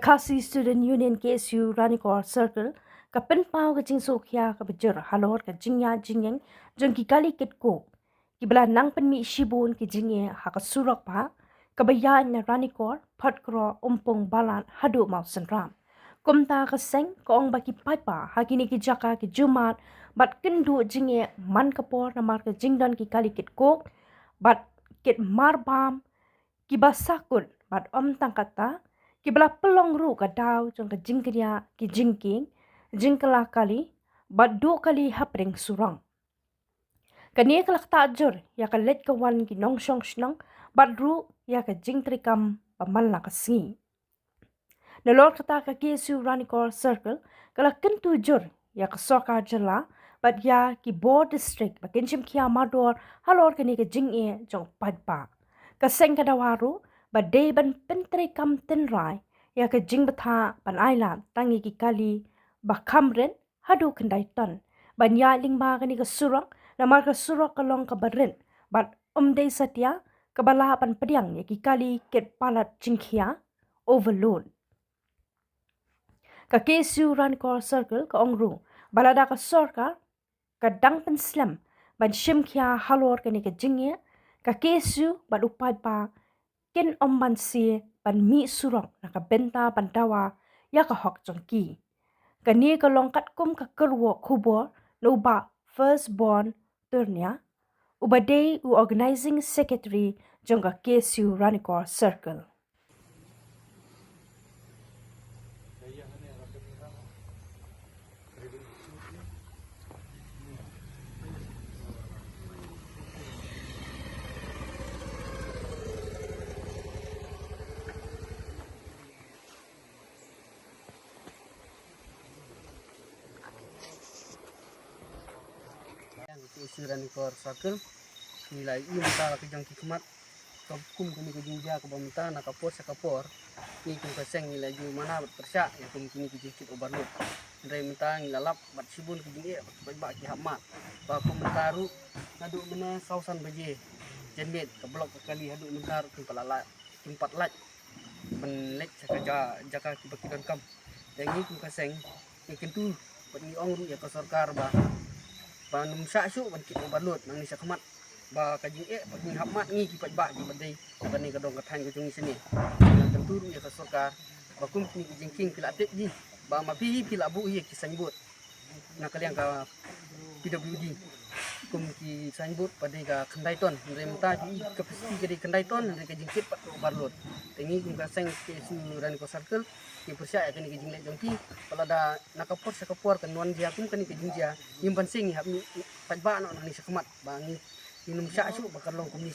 Lakasi Student Union KSU Ranikor Circle ka penpau ka jing sokya ka bejur halor ka jingya jingyeng jeng ki kali kit ko ki bela nang penmi shibun ki jingye ha ka surak pa ka bayan na Ranikor patkro umpong balan hadu mau senram kumta ka seng ka ong baki paipa hakini ki jaka ki jumat bat kendu jingye man kapor na mar ka jingdan ki kali kit ko bat kit marbam ki basakun bat om tangkata ki bela pelong ru ka daw jong ka jingkria ki jingking jingkala kali bat do kali hapreng surang kania kalak tajur ya ka let ka wan ki nong shong shnong bat ru ya ka jingtrikam pamalla ka singi nalor kata ka KSU Ranikor Circle kala kentu jur ya ka soka jela bat ya ki board district bakin chim kia mador halor kani ka jingye jong padpa ka seng ka dawaru ba day ban pentre kam ten rai ya ka jing batha pan ailan tangi ki kali ba kamren hadu kendai ton ban ya ling ba kani ka surak na mar ka surak kalong ka barin bat day satya ka bala pan pediang ya ki kali ket palat jingkhia overload ka KSU Ranikor Circle ka ongru balada ka sorkar ka dang pen slam ban shimkhia halor kani ka jingye ka KSU ban upad pa ken omban si pan mi surong nakabenta pantawa ya ka hok jongki kani ka longkat kum ka kerwo kubo no ba first born turnya ubade u organizing secretary jongka KSU Ranikor Circle KSU Ranikor Circle nilai ini mata ke jangki kemat kum kini ke jingja ke bamta nak kapor sakapor ni kum kaseng nilai ju mana persyak ya kum kini ke jikit obarlut ndai mata ngilalap bat sibun ke jinge bat ki hamat ba kum mentaru ngadu mena sausan beje jenbet ke blok ke kali hadu mentar tempat laj menlek sakaja jaka ki bakidan kam dan ni kum kaseng ni kentu bat ni ongru ya ke sarkar ba num sa su ban ki obarlut nang ni sakmat ba kajing ni hamat ni ki pat ba ki badai bani ka dong ka than ka jung sini nang tentu ya ka sarkar ba kum ni ki jingking pila tek ji ba ma pi pila bu ye ki sanbut na kalian ka PWD kum ki sanbut pada ka kendai ton remta ki kapasiti ka di kendai ton nang ka jingkit pat obarlut tengi kum ka seng ke Ranikor Circle ki persya ya ni ki jingle jongki pala da nakapor sakapor kan non dia kum kan ni ki jingja yimpan sing hab ni pat ba no ni sakmat ba ni minum sa su bakar long kum ni